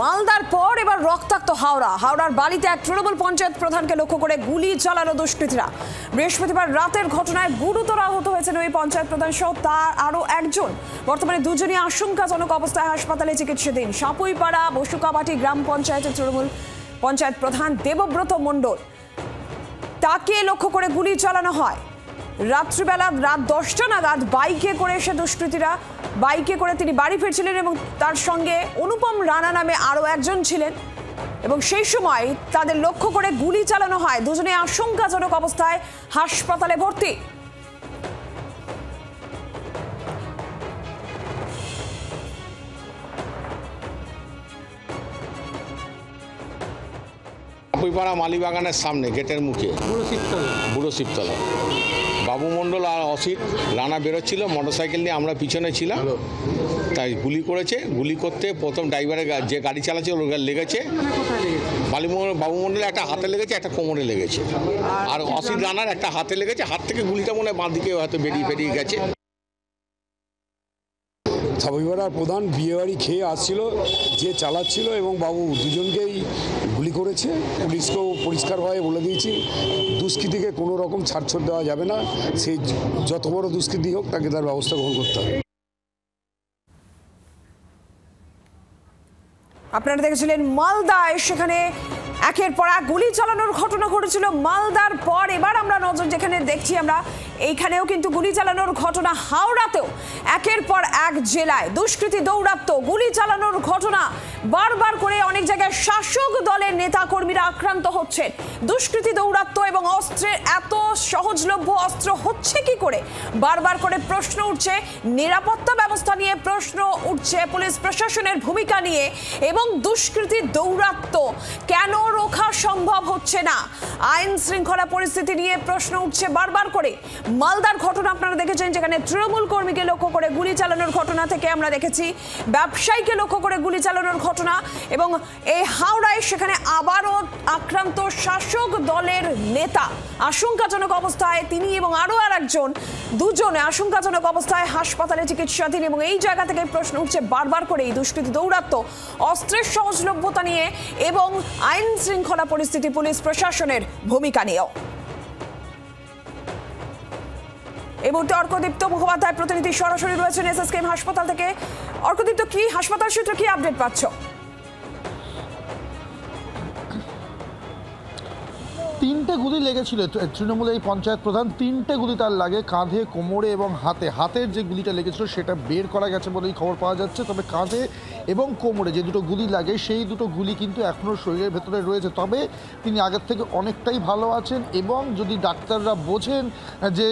মালদার পর এবার রক্তাক্ত হাওড়ার বালিতে এক তৃণমূল পঞ্চায়েত প্রধানকে লক্ষ্য করে গুলি চালানো দুষ্কৃতীরা। বৃহস্পতিবার রাতের ঘটনায় গুরুতর আহত হয়েছেন ওই পঞ্চায়েত প্রধান সহ তার আরো একজন। বর্তমানে দুজনই আশঙ্কাজনক অবস্থায় হাসপাতালে চিকিৎসাধীন। সাপুইপাড়া বসুকাবাটি গ্রাম পঞ্চায়েতের তৃণমূল পঞ্চায়েত প্রধান দেবব্রত মণ্ডল, তাকে লক্ষ্য করে গুলি চালানো হয়। রাত্রিবেলা রাত 10টা নাগাদ বাইকে করে এসে দুষ্কৃতীরা বাইকে করে তিনি বাড়ি ফিরছিলেন এবং তার সঙ্গে অনুপম রানা নামে আরো একজন ছিলেন এবং সেই সময় তাদের লক্ষ্য করে গুলি চালানো হয়। দুজনে আশঙ্কাজনক অবস্থায় হাসপাতালে ভর্তি। সাপুইপাড়া মালিবাগানের সামনে গেটের মুখে বুড়ো শিবতলা বাবু মণ্ডল আর অসিত রানা বেরোচ্ছিল মোটরসাইকেল নিয়ে, আমরা পিছনে ছিলাম। তাই গুলি করেছে। গুলি করতে প্রথম ড্রাইভারের যে গাড়ি চালাচ্ছে ওর লেগেছে। বাবু মণ্ডলের একটা হাতে লেগেছে, একটা কোমরে লেগেছে, আর অসিত রানার একটা হাতে লেগেছে। হাত থেকে গুলিটা মনে হয় বাঁ দিকে হয়তো বেরিয়ে গেছে। সাপুইপাড়ার প্রধান বিয়েবাড়ি খেয়ে আসছিল, যে চালাচ্ছিল এবং বাবু দুজনকেই গুলি করেছে। পুলিশকেও পরিষ্কারভাবে বলে দিয়েছি, দুষ্কৃতীকে কোনো রকম ছাড়ছাড় দেওয়া যাবে না। সে যত বড় দুষ্কৃতী হোক তাকে তার ব্যবস্থা গ্রহণ করতে হবে। আপনারা দেখেছিলেন মালদায় সেখানে একের পর এক গুলি চালানোর ঘটনা ঘটেছিল। মালদার পর এবার আমরা নজর যেখানে দেখছি আমরা এইখানেও কিন্তু গুলি চালানোর ঘটনা। হাওড়াতেও একের পর এক জেলায় দুষ্কৃতী দৌরাত্ম্য, গুলি চালানোর ঘটনা। বারবার করে অনেক জায়গায় শাসক দলের নেতা কর্মীরা আক্রান্ত হচ্ছেন। দুষ্কৃতী দৌরাত্ম্য এবং অস্ত্রের এত সহজলভ্য অস্ত্র হচ্ছে কি করে? বারবার করে প্রশ্ন উঠছে নিরাপত্তা ব্যবস্থা নিয়ে, প্রশ্ন উঠছে পুলিশ প্রশাসনের ভূমিকা নিয়ে এবং দুষ্কৃতী দৌরাত্ম্য কেন রোখা সম্ভব হচ্ছে না। আইন শৃঙ্খলা পরিস্থিতি নিয়ে প্রশ্ন উঠছে বারবার করে। মালদার ঘটনা আপনারা দেখেছেন, যেখানে তৃণমূল কর্মীকে লক্ষ্য করে গুলি চালানোর ঘটনা থেকে আমরা দেখেছি ব্যবসায়ীকে লক্ষ্য করে গুলি চালানোর ঘটনা, এবং এই হাওড়ায় সেখানে আবারও আক্রান্ত শাসক দলের নেতা। আশঙ্কাজনক অবস্থায় তিনি এবং আরো একজন, দুজনে আশঙ্কাজনক অবস্থায় হাসপাতালে চিকিৎসাধীন। এবং এই জায়গা থেকে প্রশ্ন উঠছে বারবার করে এই দুষ্কৃতী দৌরাত্ম্য, অস্ত্রের সহজলভ্যতা নিয়ে এবং আইন শৃঙ্খলা পরিস্থিতি, পুলিশ প্রশাসনের ভূমিকা নিয়েও। এই মুহূর্তে অর্কদীপ্ত মুখোপাধ্যায় প্রতিনিধি সরাসরি রয়েছেন এসএসকেএম হাসপাতাল থেকে। অর্কদীপ্ত, কি হাসপাতাল সূত্রে কি আপডেট পাচ্ছ? তিনটে গুলি লেগেছিল তৃণমূলের এই পঞ্চায়েত প্রধান, তিনটে গুলি তার লাগে কাঁধে, কোমরে এবং হাতে। হাতের যে গুলিটা লেগেছিল সেটা বের করা গেছে বলেই খবর পাওয়া যাচ্ছে, তবে কাঁধে এবং কোমরে যে দুটো গুলি লাগে সেই দুটো গুলি কিন্তু এখনও শরীরের ভেতরে রয়েছে। তবে তিনি আগের থেকে অনেকটাই ভালো আছেন এবং যদি ডাক্তাররা বোঝেন যে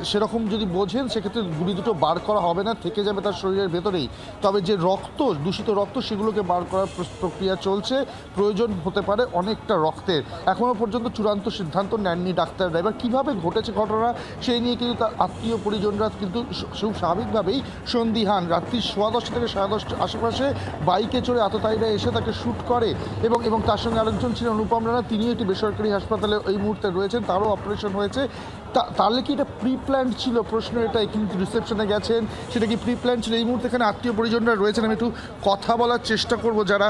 সেরকম যদি বোঝেন সেক্ষেত্রে গুলি দুটো বার করা হবে না, থেকে যাবে তার শরীরের ভেতরেই। তবে যে রক্ত, দূষিত রক্ত, সেগুলোকে বার করার প্রক্রিয়া চলছে। প্রয়োজন হতে পারে অনেকটা রক্তের। এখনও পর্যন্ত চূড়ান্ত সিদ্ধান্ত নেননি ডাক্তাররা। এবার কীভাবে ঘটেছে ঘটনা সেই নিয়ে কিন্তু তার আত্মীয় পরিজনরা কিন্তু খুব স্বাভাবিকভাবেই সন্দিহান। রাত্রি 10:15 থেকে 10:30 আশেপাশে বাইকে চড়ে আততায়ীরা এসে তাকে শ্যুট করে এবং তার সঙ্গে আরেকজন ছিলেন অনুপম রানা, তিনিও একটি বেসরকারি হাসপাতালে এই মুহূর্তে রয়েছেন, তারও অপারেশন হয়েছে। তাহলে কি এটা প্রি প্ল্যান্ড ছিল? প্রশ্ন এটাই। কিন্তু রিসেপশনে গেছেন, সেটা কি প্রি প্ল্যান্ড ছিল? এই মুহূর্তে এখানে আত্মীয় পরিজনরা রয়েছেন, আমি একটু কথা বলার চেষ্টা করব যারা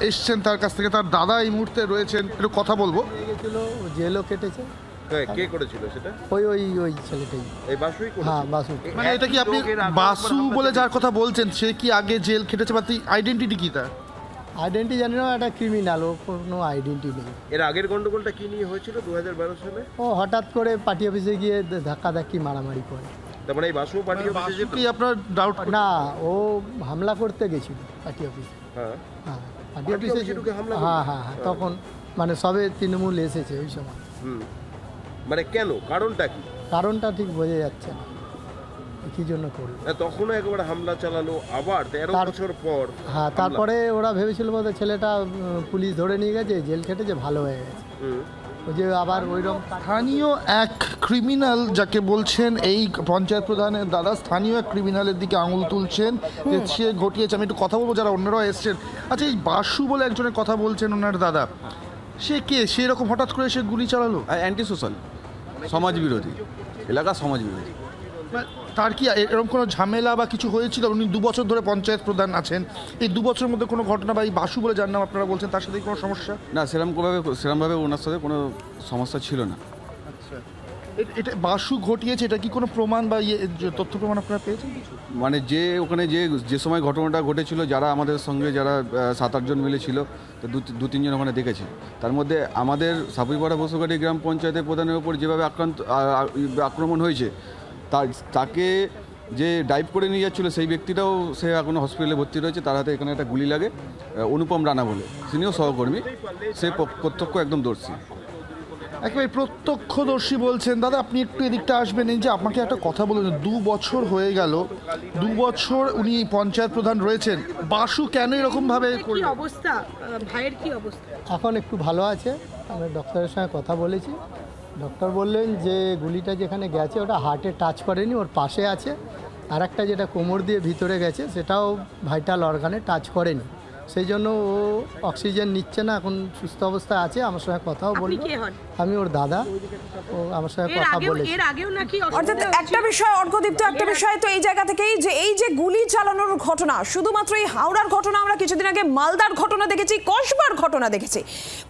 এসছেন তার কাছ থেকে। তার দাদা এই মুহূর্তে রয়েছেন, একটু কথা বলবো। জেলও কেটেছে। কে করেছিল সেটা? ওই ছেলেটাই। এই বাসুই করেছিল? হ্যাঁ, বাসু। মানে এটা কি আপনি বাসু বলে যার কথা বলছেন সে কি আগে জেল খেটেছে বা আইডেন্টিটি কি তার? আইডেন্টি জানি না, একটা ক্রিমিনাল, ও কোনো আইডেন্টি নেই। এর আগের গন্ডগোলটা কি নিয়ে হয়েছিল 2012 সালে? ও হঠাৎ করে পার্টি অফিসে গিয়ে ধাক্কাধাক্কি মারামারি করে। তার মানে এই বাসু পার্টি অফিসে যেত? কি আপনার ডাউট? না, ও হামলা করতে গেছিল পার্টি অফিসে। হ্যাঁ, পার্টি অফিসে ঢুকে হামলা? হ্যাঁ, তখন মানে সবে তৃণমূল এসেছে ওই সময়। মানে কেন, কারণটা কি? কারণটা ঠিক বোঝা যাচ্ছে না কি জন্য করলো। তখনও একবার হামলা চালালো, আবার 13 বছর পর। হ্যাঁ, তারপরে ওরা ভেবেছিল বোধহয় ছেলেটা পুলিশ ধরে নিয়ে গেছে, জেল খেটেছে, ভালো হয়ে গেছে। ওই যে আবার ওইরকম স্থানীয় এক ক্রিমিনাল যাকে বলছেন এই পঞ্চায়েত প্রধানের দাদা, স্থানীয় এক ক্রিমিনালের দিকে আঙুল তুলছেন যে সে ঘটিয়েছে। আমি একটু কথা বলবো যারা অন্যরাও এসছেন। আচ্ছা, এই বাসু বলে একজনের কথা বলছেন ওনার দাদা, সে কে? সে এরকম হঠাৎ করে সে গুলি চালালো? অ্যান্টি সোশ্যাল, সমাজ বিরোধী, এলাকার সমাজ বিরোধী। তার কি এরকম কোনো ঝামেলা বা কিছু হয়েছিল? উনি 2 বছর ধরে পঞ্চায়েত প্রধান আছেন, এই 2 বছরের মধ্যে কোনো ঘটনা বা এই বাসু বলে যার নাম আপনারা বলছেন তার সাথে কোনো সমস্যা? না, সেরকমভাবে ওনার সাথে কোনো সমস্যা ছিল না। আচ্ছা, এটা বাসু ঘটিয়েছে, এটা কি কোনো প্রমাণ বা তথ্য প্রমাণ আপনারা পেয়েছেন কিছু? মানে ওখানে যে সময় ঘটনাটা ঘটেছিল, যারা আমাদের সঙ্গে যারা 7-8 জন মিলে ছিল, তো 2-3 জন ওখানে দেখেছি। তার মধ্যে আমাদের সাপুইপাড়া বসুকাটি গ্রাম পঞ্চায়েতের প্রধানের উপর যেভাবে আক্রমণ হয়েছে, তাকে যে ডাইভ করে নিয়ে যাচ্ছিলো সেই ব্যক্তিটাও সে এখনও হসপিটালে ভর্তি রয়েছে। তার হাতে এখানে একটা গুলি লাগে, অনুপম রানা বলে, তিনিও সহকর্মী, সে প্রত্যক্ষ একদম দর্শী। একেবারে প্রত্যক্ষদর্শী বলছেন। দাদা আপনি একটু এদিকটা আসবেন। এই যে আপনাকে একটা কথা বলুন, 2 বছর হয়ে গেল, 2 বছর উনি পঞ্চায়েত প্রধান রয়েছেন, বাসু কেন এরকমভাবে কি অবস্থা, ভাইয়ের কি অবস্থা? এখন একটু ভালো আছে। আমি ডক্টরের সঙ্গে কথা বলেছি, ডক্টর বললেন যে গুলিটা যেখানে গেছে ওটা হার্টে টাচ করেনি, ওর পাশে আছে। আর একটা যেটা কোমর দিয়ে ভিতরে গেছে সেটাও ভাইটাল অর্গানে টাচ করেনি, সেই জন্য ও অক্সিজেন নিচ্ছে না, এখন সুস্থ অবস্থায় আছে। আমার সঙ্গে কথাও বলল। আমি ওর দাদা, ও আমার সঙ্গে কথা বলেছে। এর আগেও নাকি অর্থাৎ একটা বিষয় অর্ঘদীপ্ত, একটা বিষয় তো এই জায়গা থেকেই যে এই যে গুলি চালানোর ঘটনা, শুধুমাত্র এই হাওড়ার ঘটনা, আমরা কিছুদিন আগে মালদার ঘটনা দেখেছি, কসবার ঘটনা দেখেছি।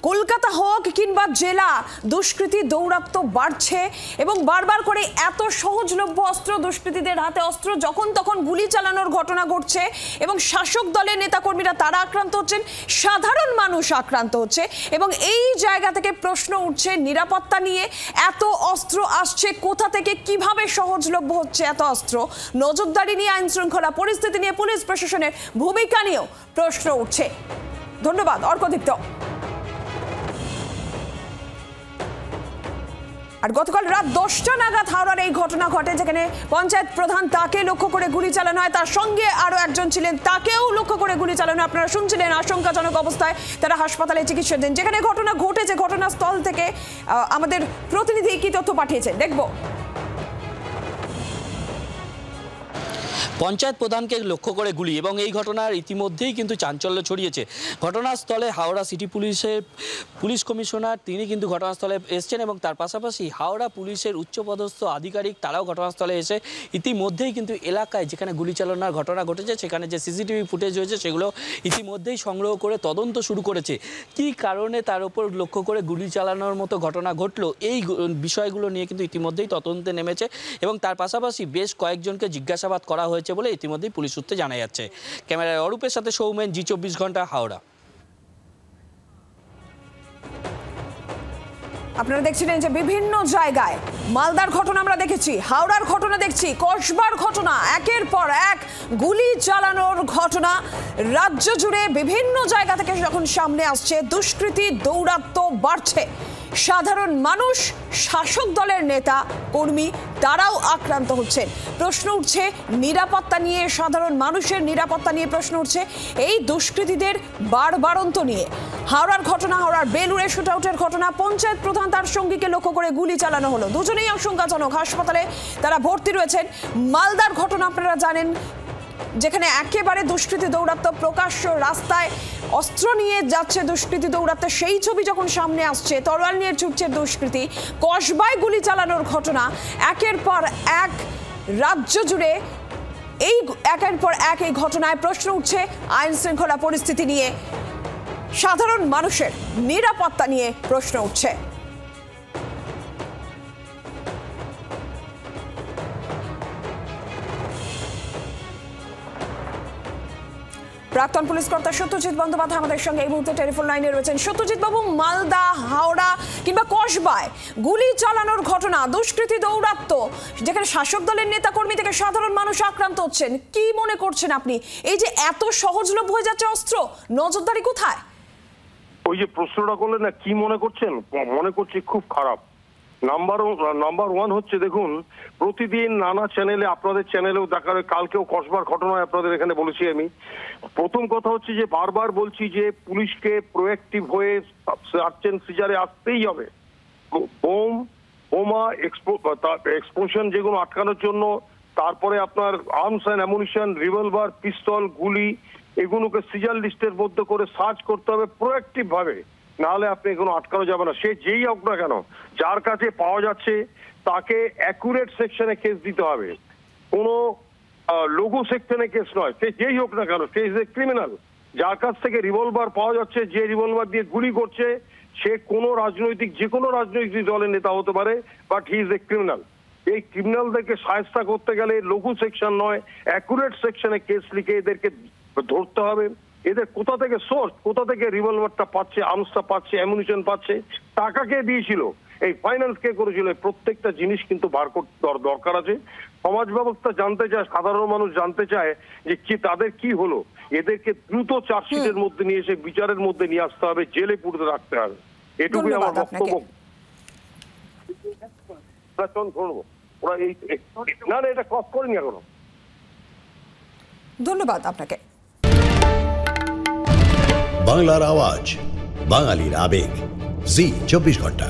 কলকাতা হোক কিংবা জেলা, দুষ্কৃতী দৌরাত্ম্য বাড়ছে এবং বারবার করে এত সহজলভ্য অস্ত্র, দুষ্কৃতীদের হাতে অস্ত্র, যখন তখন গুলি চালানোর ঘটনা ঘটছে এবং শাসক দলের নেতাকর্মীরা তারা আক্রান্ত হচ্ছেন, সাধারণ মানুষ আক্রান্ত হচ্ছে। এবং এই জায়গা থেকে প্রশ্ন উঠছে নিরাপত্তা নিয়ে। এত অস্ত্র আসছে কোথা থেকে, কিভাবে সহজলভ্য হচ্ছে এত অস্ত্র? নজরদারি নিয়ে, আইন শৃঙ্খলা পরিস্থিতি নিয়ে, পুলিশ প্রশাসনের ভূমিকা নিয়েও প্রশ্ন উঠছে। ধন্যবাদ অর্ঘদীপ্ত। আর গতকাল রাত 10টা নাগাদ হাওড়ার এই ঘটনা ঘটে, যেখানে পঞ্চায়েত প্রধান তাকে লক্ষ্য করে গুলি চালানো হয়, তার সঙ্গে আরো একজন ছিলেন, তাকেও লক্ষ্য করে গুলি চালানো। আপনারা শুনছিলেন আশঙ্কাজনক অবস্থায় তারা হাসপাতালে চিকিৎসা দেন। যেখানে ঘটনা ঘটেছে, ঘটনাস্থল থেকে আমাদের প্রতিনিধি কি তথ্য পাঠিয়েছেন দেখব। পঞ্চায়েত প্রধানকে লক্ষ্য করে গুলি এবং এই ঘটনার ইতিমধ্যেই কিন্তু চাঞ্চল্য ছড়িয়েছে। ঘটনাস্থলে হাওড়া সিটি পুলিশের পুলিশ কমিশনার তিনি কিন্তু ঘটনাস্থলে এসেছেন এবং তার পাশাপাশি হাওড়া পুলিশের উচ্চপদস্থ আধিকারিক তারাও ঘটনাস্থলে এসে ইতিমধ্যেই কিন্তু এলাকায় যেখানে গুলি চালানোর ঘটনা ঘটেছে সেখানে যে সিসিটিভি ফুটেজ হয়েছে সেগুলো ইতিমধ্যেই সংগ্রহ করে তদন্ত শুরু করেছে। কী কারণে তার উপর লক্ষ্য করে গুলি চালানোর মতো ঘটনা ঘটলো, এই বিষয়গুলো নিয়ে কিন্তু ইতিমধ্যেই তদন্তে নেমেছে এবং তার পাশাপাশি বেশ কয়েকজনকে জিজ্ঞাসাবাদ করা হয়েছে বলে ইতিমধ্যেই পুলিশ সূত্রে জানা যাচ্ছে। ক্যামেরায় অরূপের সাথে সৌমেন, জি24 ঘন্টা, হাওড়া। আপনারা দেখছিলেন যে বিভিন্ন জায়গায় মালদার ঘটনা আমরা দেখেছি, হাওড়ার ঘটনা দেখছি, কসবার ঘটনা, একের পর এক গুলি চালানোর ঘটনা রাজ্য জুড়ে বিভিন্ন জায়গা থেকে যখন সামনে আসছে, দুষ্কৃতী দৌরাত্ম্য বাড়ছে। সাধারণ মানুষ, শাসক দলের নেতা কর্মী তারাও আক্রান্ত হচ্ছেন। প্রশ্ন উঠছে নিরাপত্তা নিয়ে, সাধারণ মানুষের নিরাপত্তা নিয়ে প্রশ্ন উঠছে এই দুষ্কৃতীদের বাড়বাড়ন্ত নিয়ে। হাওড়ার ঘটনা, হাওড়ার বেলুড়ে শুটআউটের ঘটনা, পঞ্চায়েত প্রধান তার সঙ্গীকে লক্ষ্য করে গুলি চালানো হলো, দুজনেই আশঙ্কাজনক, হাসপাতালে তারা ভর্তি রয়েছেন। মালদার ঘটনা আপনারা জানেন, যেখানে একেবারে দুষ্কৃতী দৌরাত্ম্য প্রকাশ্য, রাস্তায় অস্ত্র নিয়ে যাচ্ছে দুষ্কৃতী দৌরাত্ম্য, সেই ছবি যখন সামনে আসছে, তরোয়াল নিয়ে ছুটছে দুষ্কৃতী, কসবায় গুলি চালানোর ঘটনা, একের পর এক রাজ্য জুড়ে এই একের পর এক এই ঘটনায় প্রশ্ন উঠছে আইন শৃঙ্খলা পরিস্থিতি নিয়ে, সাধারণ মানুষের নিরাপত্তা নিয়ে প্রশ্ন উঠছে। প্রাক্তন পুলিশ কর্তা সত্যজিৎ বন্দ্যোপাধ্যায় আমাদের সঙ্গে এই মুহূর্তে টেলিফোন লাইনে রয়েছেন। সত্যজিৎ বাবু, মালদা, হাওড়া কিংবা কসবায় গুলি চালানোর ঘটনা, দুষ্কৃতী দৌরাত্ম্য, যেখানে শাসক দলের নেতাকর্মী থেকে সাধারণ মানুষ আক্রান্ত হচ্ছেন, কি মনে করছেন আপনি? এই যে এত সহজলভ্য হয়ে যাচ্ছে অস্ত্র, নজরদারি কোথায়? ওই যে প্রশ্নটা করলেন না, কি মনে করছেন? মনে করছি খুব খারাপ। নাম্বার ওয়ান হচ্ছে, দেখুন প্রতিদিন নানা চ্যানেলে, আপনাদের চ্যানেলেও দেখা, কালকেও কসবার ঘটনায় আপনাদের এখানে বলেছি আমি। প্রথম কথা হচ্ছে যে বারবার বলছি যে পুলিশকে প্রোঅ্যাক্টিভ হয়ে সার্চ এন্ড সিজারে আসতেই হবে। বোমা এক্সপ্লোশন যেগুলো আটকানোর জন্য, তারপরে আপনার আর্মস অ্যান্ড অ্যামুনিশন, রিভলভার, পিস্তল, গুলি, এগুলোকে সিজার লিস্টের মধ্যে করে সার্চ করতে হবে প্রোঅ্যাক্টিভ ভাবে, নাহলে আপনি কোনো আটকানো যাবে না। সে যেই হোক না কেন, যার কাছে পাওয়া যাচ্ছে তাকে অ্যাকুরেট সেকশনে কেস দিতে হবে। কোনো লঘু সেকশনে কেস নয়, সে যেই হোক না কেন, সে ইজ এ ক্রিমিনাল। যার কাছ থেকে রিভলভার পাওয়া যাচ্ছে, যে রিভলভার দিয়ে গুলি করছে, সে কোনো যে কোনো রাজনৈতিক দলের নেতা হতে পারে, but he is a criminal. এই ক্রিমিনালদেরকে শায়েস্তা করতে গেলে লঘু সেকশন নয়, অ্যাকুরেট সেকশনে কেস লিখে এদেরকে ধরতে হবে। এদের কোথা থেকে সোর্স, কোথা থেকে রিভলভারটা পাচ্ছে, আর্মসটা পাচ্ছে, অ্যামুনিশন পাচ্ছে, টাকা কে দিয়েছিল, এই ফাইন্যান্স কে করেছিল, প্রত্যেকটা জিনিস কিন্তু বার করতে দরকার আছে। সমাজ ব্যবস্থা জানতে চায়, সাধারণ মানুষ জানতে চায় যে কি তাদের কি হলো। এদেরকে দ্রুত চার্জশিটের মধ্যে নিয়ে এসে বিচারের মধ্যে নিয়ে আসতে হবে, জেলে পুড়তে রাখতে হবে। এটুকুই আমার বক্তব্য। ওরা এই না এটা ক্রস করেনি এখনো। ধন্যবাদ আপনাকে। বাংলার আওয়াজ, বাঙালির আবেগ, জি 24 ঘন্টা।